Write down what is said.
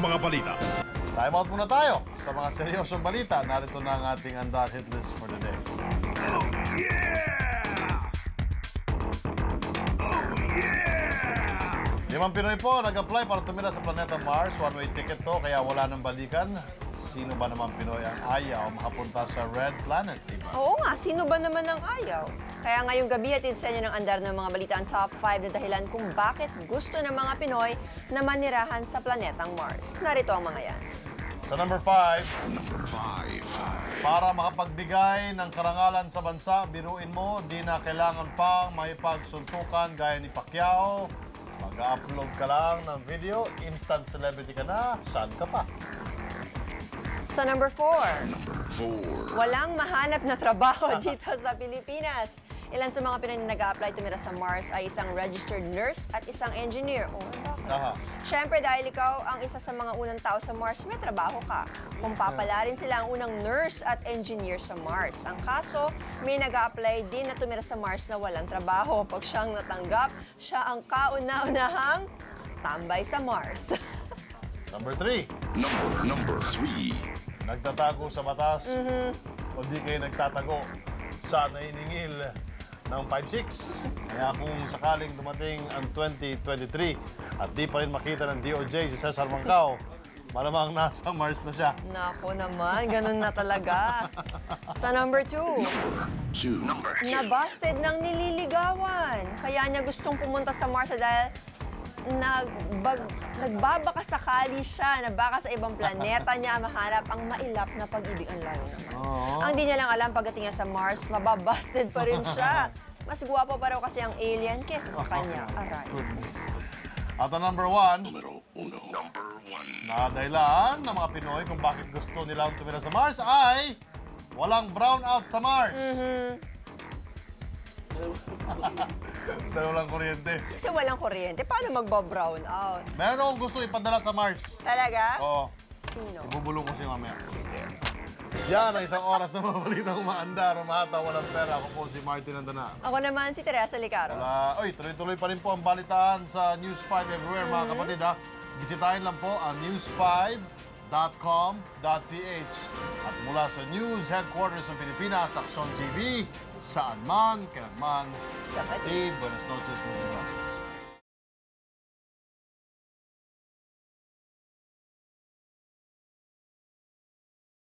mga balita. Time out muna tayo. Sa mga seryosong balita, narito na ang ating Andar Hit List for the day. Oh yeah! Oh yeah! 5 Pinoy po nag-apply para tumira sa planeta Mars. One-way ticket to, kaya wala nang balikan. Sino ba naman Pinoy ang ayaw makapunta sa Red Planet, diba? Oo nga, sino ba naman ang ayaw? Kaya ngayong gabi hatid sa inyo ng Andar ng mga balita ang top 5 na dahilan kung bakit gusto ng mga Pinoy na manirahan sa planetang Mars. Narito ang mga yan. Sa number 5, para makapagbigay ng karangalan sa bansa, biruin mo, di na kailangan pang makipagsuntukan gaya ni Pacquiao. Mag-upload ka lang ng video, instant celebrity ka na, saan ka pa? Sa number 4, walang mahanap na trabaho dito sa Pilipinas. Ilan sa mga Pinoy na nag-a-apply tumira sa Mars ay isang registered nurse at isang engineer. Oh, bakit? Siyempre, dahil ikaw ang isa sa mga unang tao sa Mars, may trabaho ka. Kung papalarin sila ang unang nurse at engineer sa Mars. Ang kaso, may nag-a-apply din na tumira sa Mars na walang trabaho. Pag siyang natanggap, siya ang kauna-unahang tambay sa Mars. Number 3. Nagtatago sa batas o di kayo nagtatago sa nainingil ng 5-6. Kaya kung sakaling dumating ang 2023 at di pa rin makita ng DOJ si Cesar Mancao, malamang nasa Mars na siya. Nako naman, ganun na talaga. Sa number 2, nabusted ng nililigawan. Kaya niya gustong pumunta sa Mars dahil nagbabaka sakali siya na baka sa ibang planeta niya mahanap ang mailap na pag-ibig. Ang layo naman. Ang di niya lang alam pagdating niya sa Mars, mababusted pa rin siya. Mas guwapo pa raw kasi ang alien kesa sa kanya. Aray. At ang number 1, na dahilan ng mga Pinoy kung bakit gusto nilang tumira sa Mars ay walang brownout sa Mars. Dahil walang kuryente. Kasi walang kuryente, paano magba-brown out? Meron akong gusto ipadala sa Mars. Talaga? Oo. Sino? Ibubulong ko siya mamaya. Sige. Yan ang isang oras na mga balitang umaandar, umahataw, walang pera. Ako po si Martin Andana. Ako naman si Teresa Licaros. Oy, tuloy-tuloy pa rin po ang balitaan sa News 5 everywhere, mga kapatid. Bisitahin lang po ang news5.com.ph. At mula sa News Headquarters ng Pilipinas, Aksyon TV, saan man, kailan man. Kapatid, buenas noches, mga